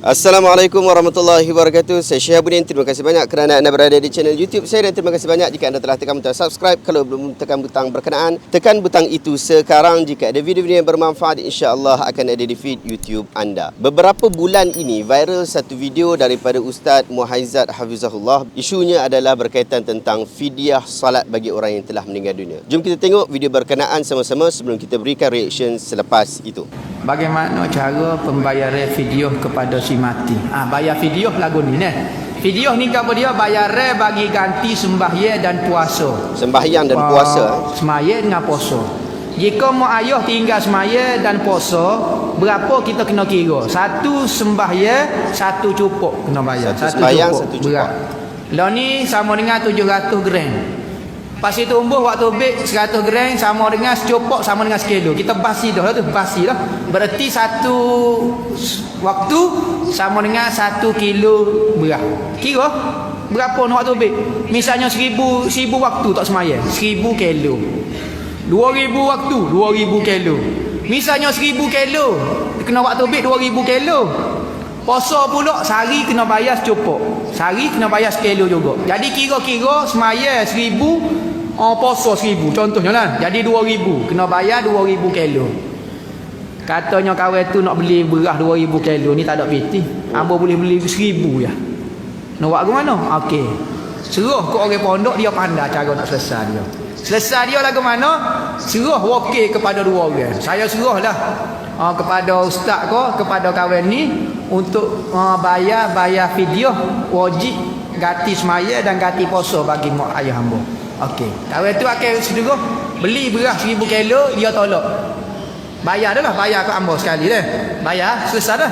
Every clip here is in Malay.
Assalamualaikum warahmatullahi wabarakatuh. Saya Syihabuddin. Terima kasih banyak kerana anda berada di channel YouTube saya, dan terima kasih banyak jika anda telah tekan butang subscribe. Kalau belum tekan butang berkenaan, tekan butang itu sekarang. Jika ada video-video yang bermanfaat, insya-Allah akan ada di feed YouTube anda. Beberapa bulan ini viral satu video daripada Ustaz Muhaizat Hafizahullah. Isunya adalah berkaitan tentang fidyah salat bagi orang yang telah meninggal dunia. Jom kita tengok video berkenaan sama-sama sebelum kita berikan reaction selepas itu. Bagaimana cara pembayaran fidyah kepada si mati? Bayar fidyah lagu ni nah. Fidyah ni apa dia? Bayaran bagi ganti sembahyang dan puasa. Sembahyang dan puasa. Sembahyang dengan puasa. Jika mak ayah tinggal sembahyang dan puasa, berapa kita kena kira? Satu sembahyang, satu cukup kena bayar. Satu sembahyang, satu cukup. Lah ni sama dengan 700 gram. Pas itu umbuh waktu beg 100 gram sama dengan secupok sama dengan sekilo. Kita basi dah tu, basi dah. Berarti satu waktu sama dengan 1 kilo beras. Kira berapa nak waktu beg? Misalnya 1000 waktu tak semayang, 1000 kilo. 2000 waktu, 2000 kilo. Misalnya 1000 kilo, kena waktu beg 2000 kilo. Puasa pula sehari kena bayar secupok. Sehari kena bayar sekilo juga. Jadi kira-kira semayang 1000, puasa 1000 contohnya lah. Jadi 2000 kena bayar 2000 kilo. Katanya kawan tu nak beli beras 2000 kilo ni tak ada piti. Ambo boleh beli 1000 ya. Nak buat ke mana? Okey. Seruh ke orang pondok, dia pandai cara nak selesai dia. Selesai dia lah ke mana? Seruh wakil kepada dua orang. Saya seruhlah kepada ustaz ko, kepada kawan ni untuk bayar fidyah wajib ganti semaya dan ganti puasa bagi mak ayah hamba. Okey. Kawan tu akan seduruh beli beras 1000 kilo, dia tolak. Bayar dah lah, bayar ke hamba sekali dah. Bayar selesai dah.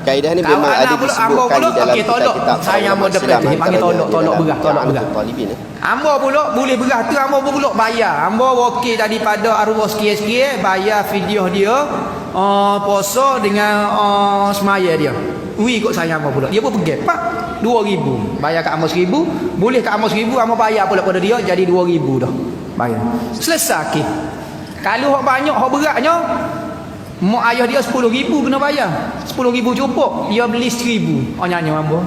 Kaedah ni memang ada disebutkan di dalam kitab-kitab. Saya hamba depan ni panggil tolak beras, tolak beras. Hamba pula boleh beras tu hamba pula bayar. Hamba wakil daripada arwah sikit-sikit bayar fidyah dia puasa dengan semaya dia. Ui ikut saya hamba pula. Dia pun pergi pak 2000. Bayar kat hamba 1000, boleh kat hamba 1000 hamba bayar pula pada dia jadi 2000 dah. Bayar. Selesai ke. Kalau hak banyak hak beratnya mak ayah dia 10,000 kena bayar. 10,000 cukup. Dia beli 1000. Nyanyi hamba.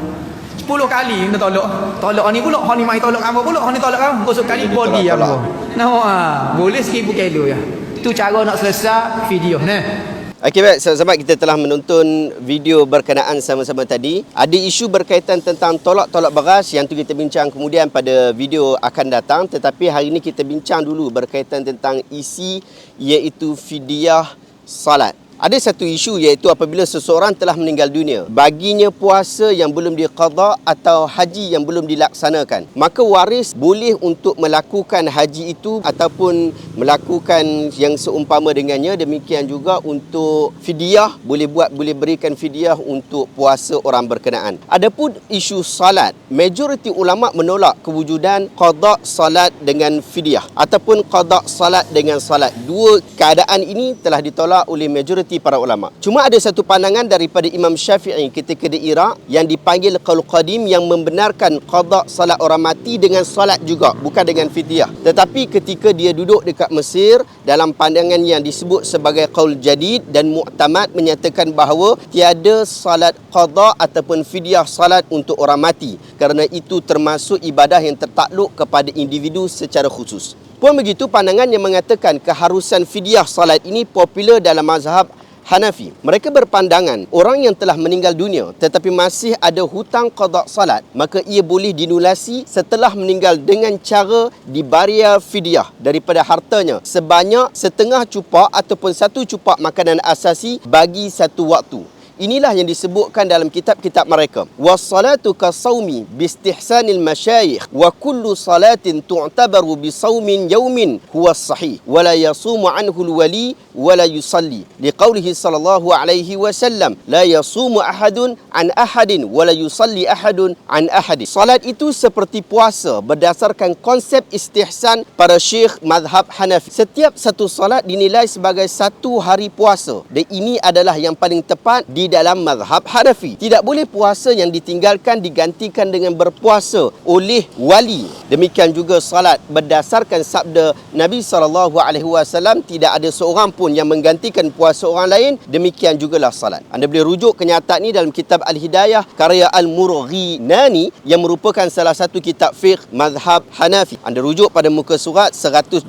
10 kali kena tolak. Tolak ni pula, hang ni mai tolak hamba pula, hang ni tolak hamba. Gosok kali body hamba. Nah, boleh 1000 kilo ya. Itu cara nak selesai video nah. Okey baik, sahabat-sahabat, kita telah menonton video berkenaan sama-sama tadi. Ada isu berkaitan tentang tolak-tolak beras yang tu kita bincang kemudian pada video akan datang. Tetapi hari ini kita bincang dulu berkaitan tentang isi iaitu fidyah salat. Ada satu isu iaitu apabila seseorang telah meninggal dunia, baginya puasa yang belum diqada atau haji yang belum dilaksanakan, maka waris boleh untuk melakukan haji itu ataupun melakukan yang seumpama dengannya. Demikian juga untuk fidyah, boleh berikan fidyah untuk puasa orang berkenaan. Adapun isu salat, majoriti ulama menolak kewujudan qada salat dengan fidyah ataupun qada salat dengan salat. Dua keadaan ini telah ditolak oleh majoriti para ulama. Cuma ada satu pandangan daripada Imam Syafi'i ketika di Iraq yang dipanggil qaul qadim, yang membenarkan qada salat orang mati dengan salat juga, bukan dengan fidyah. Tetapi ketika dia duduk dekat Mesir, dalam pandangan yang disebut sebagai qaul jadid dan mu'tamad, menyatakan bahawa tiada salat qada ataupun fidyah salat untuk orang mati, kerana itu termasuk ibadah yang tertakluk kepada individu secara khusus. Pun begitu, pandangan yang mengatakan keharusan fidyah salat ini popular dalam mazhab Hanafi. Mereka berpandangan orang yang telah meninggal dunia tetapi masih ada hutang qada salat, maka ia boleh dinulasi setelah meninggal dengan cara dibayar fidyah daripada hartanya sebanyak setengah cupak ataupun satu cupak makanan asasi bagi satu waktu. Inilah yang disebutkan dalam kitab-kitab mereka. Was-salatu ka-sawmi bi-istihsanil masyayikh wa kullu salatin tu'tabaru bi-sawmin yawmin huwa sahih wa la yasumu anhu al-wali wa la yusalli liqaulihi sallallahu alaihi wasallam la yasumu ahadun an ahadin wa la yusalli ahadun an ahadin. Salat itu seperti puasa berdasarkan konsep istihsan para syekh mazhab Hanafi. Setiap satu salat dinilai sebagai satu hari puasa, dan ini adalah yang paling tepat di di dalam mazhab Hanafi. Tidak boleh puasa yang ditinggalkan digantikan dengan berpuasa oleh wali. Demikian juga salat, berdasarkan sabda Nabi SAW, tidak ada seorang pun yang menggantikan puasa orang lain. Demikian jugalah salat. Anda boleh rujuk kenyataan ini dalam kitab Al-Hidayah karya Al-Murghinani yang merupakan salah satu kitab fiqh mazhab Hanafi. Anda rujuk pada muka surat 125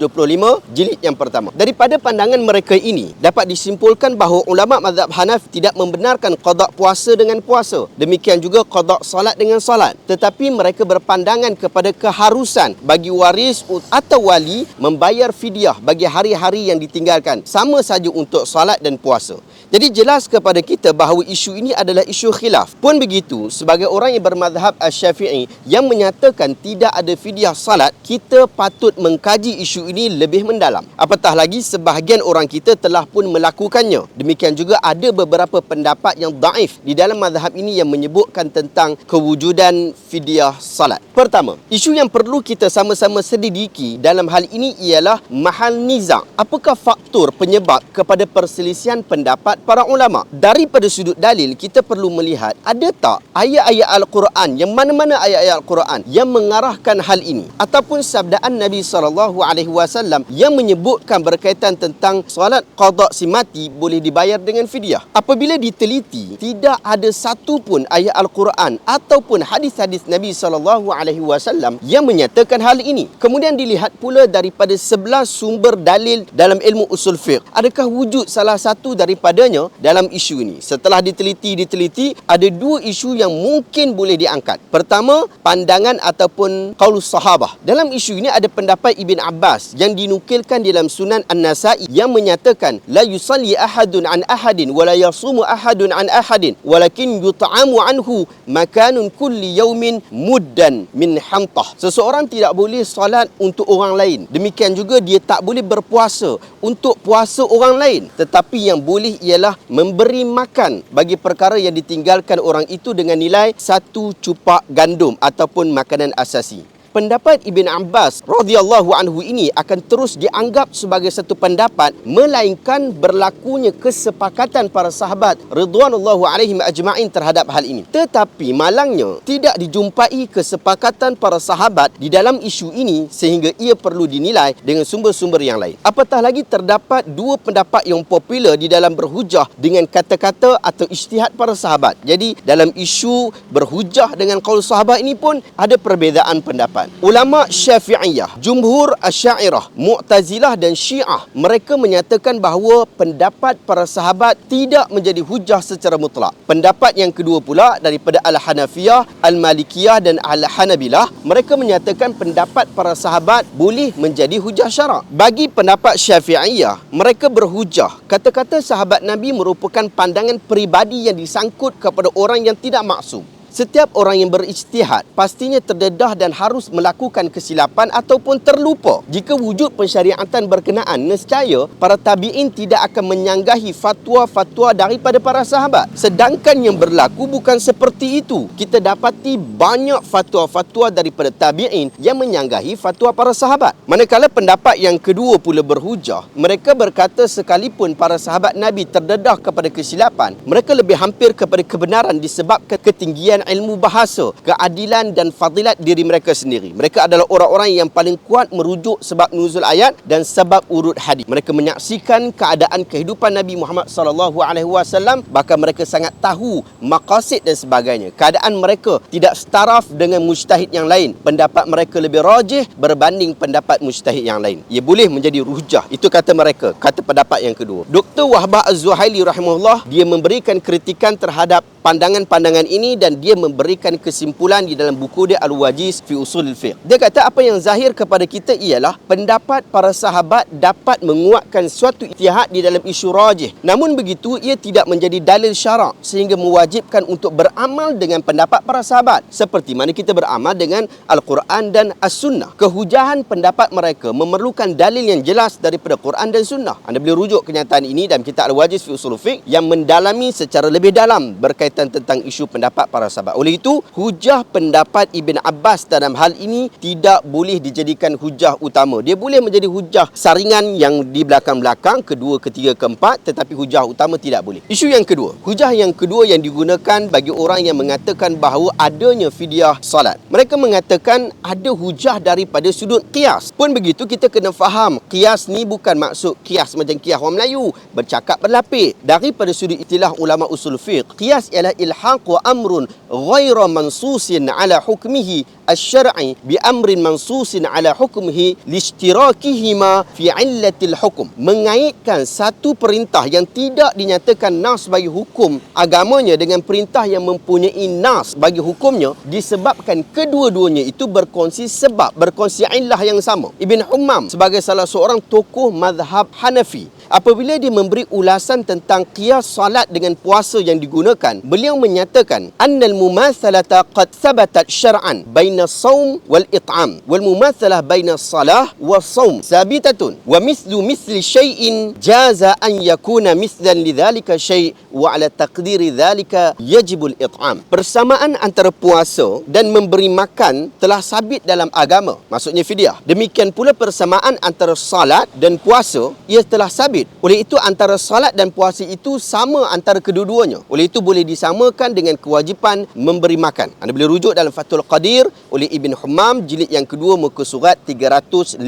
jilid yang pertama. Daripada pandangan mereka ini dapat disimpulkan bahawa ulama mazhab Hanafi tidak membenarkan qada puasa dengan puasa. Demikian juga qada salat dengan salat. Tetapi mereka berpandangan kepada keharusan bagi waris atau wali membayar fidyah bagi hari-hari yang ditinggalkan. Sama saja untuk salat dan puasa. Jadi jelas kepada kita bahawa isu ini adalah isu khilaf. Pun begitu, sebagai orang yang bermazhab Asy-Syafi'i yang menyatakan tidak ada fidyah salat, kita patut mengkaji isu ini lebih mendalam. Apatah lagi sebahagian orang kita telah pun melakukannya. Demikian juga ada beberapa pendapat yang daif di dalam mazhab ini yang menyebutkan tentang kewujudan fidyah salat. Pertama, isu yang perlu kita sama-sama selidiki dalam hal ini ialah mahal niza'. Apakah faktor penyebab kepada perselisihan pendapat para ulama? Daripada sudut dalil, kita perlu melihat ada tak ayat-ayat Al-Quran, yang mana-mana ayat-ayat Al-Quran yang mengarahkan hal ini, ataupun sabdaan Nabi SAW yang menyebutkan berkaitan tentang solat qada si mati boleh dibayar dengan fidyah. Apabila diteliti, tidak ada satu pun ayat Al-Quran ataupun hadis-hadis Nabi SAW yang menyatakan hal ini. Kemudian dilihat pula daripada 11 sumber dalil dalam ilmu usul fiqh, adakah wujud salah satu daripadanya dalam isu ini? Setelah diteliti, ada dua isu yang mungkin boleh diangkat. Pertama, pandangan ataupun qaulus sahabah. Dalam isu ini ada pendapat Ibn Abbas yang dinukilkan dalam Sunan An-Nasa'i yang menyatakan la yusalli ahadun an ahadin wa la yasumu ahadun an ahadin walakin yut'amu anhu makanun kulli yaumin muddan min hantah. Seseorang tidak boleh solat untuk orang lain. Demikian juga dia tak boleh berpuasa untuk puasa orang lain. Tetapi yang boleh ialah memberi makan bagi perkara yang ditinggalkan orang itu dengan nilai 1 cupak gandum ataupun makanan asasi. Pendapat Ibn Abbas radhiyallahu anhu ini akan terus dianggap sebagai satu pendapat, melainkan berlakunya kesepakatan para sahabat ridwanullahu alaihim ajma'in terhadap hal ini. Tetapi malangnya tidak dijumpai kesepakatan para sahabat di dalam isu ini sehingga ia perlu dinilai dengan sumber-sumber yang lain. Apatah lagi terdapat dua pendapat yang popular di dalam berhujah dengan kata-kata atau ijtihad para sahabat. Jadi dalam isu berhujah dengan qaul sahabat ini pun ada perbezaan pendapat. Ulama Syafi'iyah, Jumhur Asy'ariyah, Mu'tazilah dan Syiah, mereka menyatakan bahawa pendapat para sahabat tidak menjadi hujah secara mutlak. Pendapat yang kedua pula daripada Al-Hanafiyah, Al-Malikiyah dan Al-Hanabilah, mereka menyatakan pendapat para sahabat boleh menjadi hujah syarak. Bagi pendapat Syafi'iyah, mereka berhujah kata-kata sahabat Nabi merupakan pandangan peribadi yang disangkut kepada orang yang tidak maksum. Setiap orang yang berijtihad pastinya terdedah dan harus melakukan kesilapan ataupun terlupa. Jika wujud pensyariatan berkenaan, nescaya para tabi'in tidak akan menyanggahi fatwa-fatwa daripada para sahabat. Sedangkan yang berlaku bukan seperti itu. Kita dapati banyak fatwa-fatwa daripada tabi'in yang menyanggahi fatwa para sahabat. Manakala pendapat yang kedua pula berhujah, mereka berkata sekalipun para sahabat Nabi terdedah kepada kesilapan, mereka lebih hampir kepada kebenaran disebabkan ketinggian ilmu bahasa, keadilan dan fadilat diri mereka sendiri. Mereka adalah orang-orang yang paling kuat merujuk sebab nuzul ayat dan sebab urut hadis. Mereka menyaksikan keadaan kehidupan Nabi Muhammad SAW, bahkan mereka sangat tahu maqasid dan sebagainya. Keadaan mereka tidak setaraf dengan mujtahid yang lain. Pendapat mereka lebih rajih berbanding pendapat mujtahid yang lain. Ia boleh menjadi hujah. Itu kata mereka, kata pendapat yang kedua. Dr. Wahbah Az-Zuhaili rahimahullah, dia memberikan kritikan terhadap pandangan-pandangan ini dan dia memberikan kesimpulan di dalam buku dia Al-Wajiz fi Usulul Fiqh. Dia kata apa yang zahir kepada kita ialah pendapat para sahabat dapat menguatkan suatu ijtihad di dalam isu rajih. Namun begitu ia tidak menjadi dalil syarak sehingga mewajibkan untuk beramal dengan pendapat para sahabat seperti mana kita beramal dengan Al-Quran dan As-Sunnah. Kehujahan pendapat mereka memerlukan dalil yang jelas daripada Quran dan Sunnah. Anda boleh rujuk kenyataan ini dalam kitab Al-Wajiz fi Usulul Fiqh yang mendalami secara lebih dalam berkaitan berkaitan tentang isu pendapat para sahabat. Oleh itu, hujah pendapat Ibn Abbas dalam hal ini tidak boleh dijadikan hujah utama. Dia boleh menjadi hujah saringan yang di belakang-belakang, kedua, ketiga, keempat, tetapi hujah utama tidak boleh. Isu yang kedua, hujah yang kedua yang digunakan bagi orang yang mengatakan bahawa adanya fidyah salat. Mereka mengatakan ada hujah daripada sudut qiyas. Pun begitu, kita kena faham, qiyas ni bukan maksud qiyas macam qiyas orang Melayu, bercakap berlapik. Daripada sudut istilah ulama usul fiqh, qiyas ialah ilhaq wa amrun ghaira mansusin ala hukmihi asy-syar'i bi amrin mansusin ala hukmihi liishtirakihima fi illatil hukm. Mengaitkan satu perintah yang tidak dinyatakan nas bagi hukum agamanya dengan perintah yang mempunyai nas bagi hukumnya disebabkan kedua-duanya itu berkongsi sebab, berkongsi illah yang sama. Ibn Hummam sebagai salah seorang tokoh mazhab Hanafi, apabila dia memberi ulasan tentang qiyas salat dengan puasa yang digunakan, beliau menyatakan annal mumatsalata qad thabatat syar'an baina as-shaum wal it'am wal mumatsalah baina as-salah was shaum sabitatun wa misli syai'in jaza an yakuna mislan lidzalika syai' wa ala taqdiri dzalika yajibul it'am. Persamaan antara puasa dan memberi makan telah sabit dalam agama, maksudnya fidyah. Demikian pula persamaan antara salat dan puasa ia telah sabit. Oleh itu antara salat dan puasa itu sama antara kedua-duanya. Oleh itu boleh disamakan dengan kewajipan memberi makan. Anda boleh rujuk dalam Fathul Qadir oleh Ibn Hummam jilid yang kedua muka surat 359.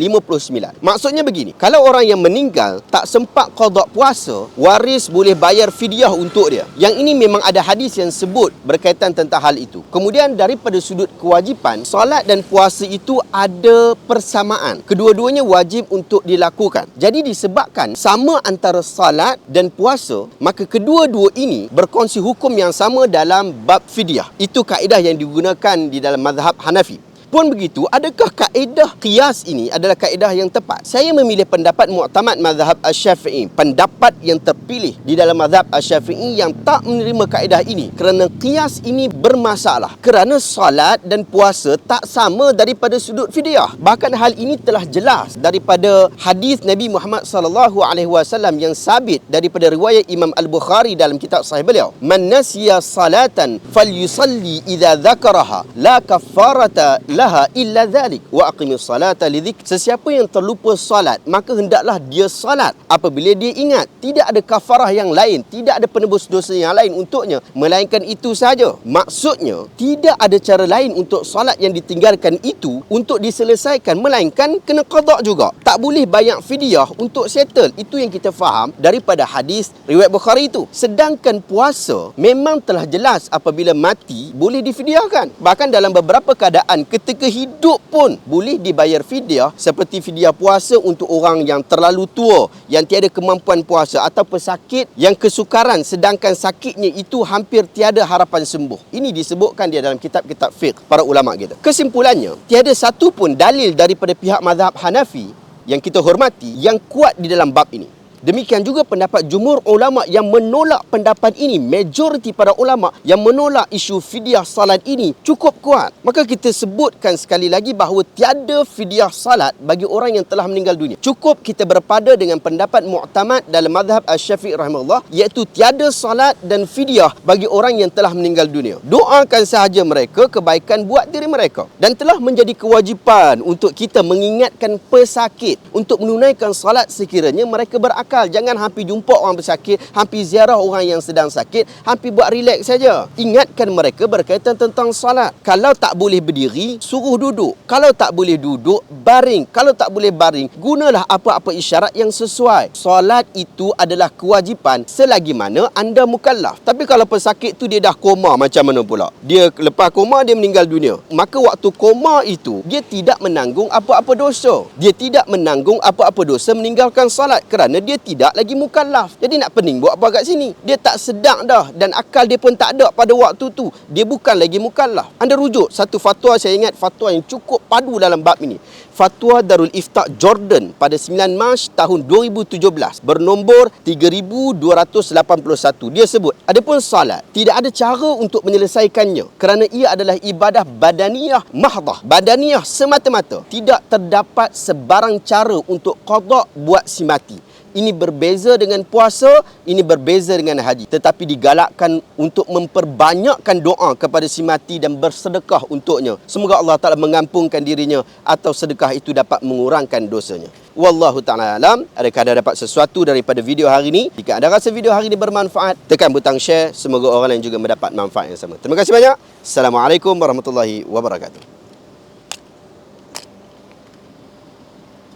Maksudnya begini, kalau orang yang meninggal tak sempat qada puasa, waris boleh bayar fidyah untuk dia. Yang ini memang ada hadis yang sebut berkaitan tentang hal itu. Kemudian daripada sudut kewajipan, salat dan puasa itu ada persamaan. Kedua-duanya wajib untuk dilakukan. Jadi disebabkan sama antara salat dan puasa, maka kedua-dua ini berkongsi hukum yang sama dalam bab fidyah. Itu kaedah yang digunakan di dalam mazhab Hanafi. Pun begitu, adakah kaedah qiyas ini adalah kaedah yang tepat? Saya memilih pendapat muktamad mazhab Asy-Syafi'i, pendapat yang terpilih di dalam mazhab Asy-Syafi'i yang tak menerima kaedah ini, kerana qiyas ini bermasalah. Kerana salat dan puasa tak sama daripada sudut fidyah. Bahkan hal ini telah jelas daripada hadis Nabi Muhammad sallallahu alaihi wasallam yang sabit daripada riwayat Imam Al-Bukhari dalam kitab sahih beliau. Man nasiya salatan falyusalli idza dzakaraha la kaffarata laha illa dzalik wa aqimis salata lidzikr. Sesiapa yang terlupa salat, maka hendaklah dia salat apabila dia ingat. Tidak ada kafarah yang lain, tidak ada penebus dosa yang lain untuknya melainkan itu saja. Maksudnya tidak ada cara lain untuk salat yang ditinggalkan itu untuk diselesaikan melainkan kena qada juga. Tak boleh bayar fidyah untuk settle. Itu yang kita faham daripada hadis riwayat Bukhari itu. Sedangkan puasa memang telah jelas apabila mati boleh difidyahkan. Bahkan dalam beberapa keadaan ketika hidup pun boleh dibayar fidyah, seperti fidyah puasa untuk orang yang terlalu tua, yang tiada kemampuan puasa, atau pesakit yang kesukaran sedangkan sakitnya itu hampir tiada harapan sembuh. Ini disebutkan di dalam kitab-kitab fiqh para ulama kita. Kesimpulannya, tiada satu pun dalil daripada pihak mazhab Hanafi yang kita hormati yang kuat di dalam bab ini. Demikian juga pendapat jumhur ulama yang menolak pendapat ini. Majoriti para ulama yang menolak isu fidyah salat ini cukup kuat. Maka kita sebutkan sekali lagi bahawa tiada fidyah salat bagi orang yang telah meninggal dunia. Cukup kita berpada dengan pendapat muktamad dalam mazhab Asy-Syafi'i rahimahullah, iaitu tiada salat dan fidyah bagi orang yang telah meninggal dunia. Doakan sahaja mereka kebaikan buat diri mereka. Dan telah menjadi kewajipan untuk kita mengingatkan pesakit untuk menunaikan salat sekiranya mereka berakal. Jangan hampir jumpa orang bersakit, hampir ziarah orang yang sedang sakit, hampir buat relax saja. Ingatkan mereka berkaitan tentang salat. Kalau tak boleh berdiri, suruh duduk. Kalau tak boleh duduk, baring. Kalau tak boleh baring, gunalah apa-apa isyarat yang sesuai. Salat itu adalah kewajipan selagi mana anda mukallaf. Tapi kalau pesakit tu dia dah koma, macam mana pula? Dia lepas koma dia meninggal dunia. Maka waktu koma itu dia tidak menanggung apa-apa dosa. Dia tidak menanggung apa-apa dosa meninggalkan salat kerana dia tidak lagi mukallaf. Jadi nak pening buat apa kat sini? Dia tak sedar dah dan akal dia pun tak ada pada waktu tu. Dia bukan lagi mukallaf. Anda rujuk satu fatwa, saya ingat fatwa yang cukup padu dalam bab ini. Fatwa Darul Ifta' Jordan pada 9 Mac tahun 2017 bernombor 3281. Dia sebut, adapun salat tidak ada cara untuk menyelesaikannya kerana ia adalah ibadah badaniyah mahdhah, badaniyah semata-mata. Tidak terdapat sebarang cara untuk qada buat si mati. Ini berbeza dengan puasa, ini berbeza dengan haji. Tetapi digalakkan untuk memperbanyakkan doa kepada si mati dan bersedekah untuknya. Semoga Allah Ta'ala mengampunkan dirinya atau sedekah itu dapat mengurangkan dosanya. Wallahu ta'ala alam. Adakah anda dapat sesuatu daripada video hari ini? Jika anda rasa video hari ini bermanfaat, tekan butang share. Semoga orang lain juga mendapat manfaat yang sama. Terima kasih banyak. Assalamualaikum warahmatullahi wabarakatuh.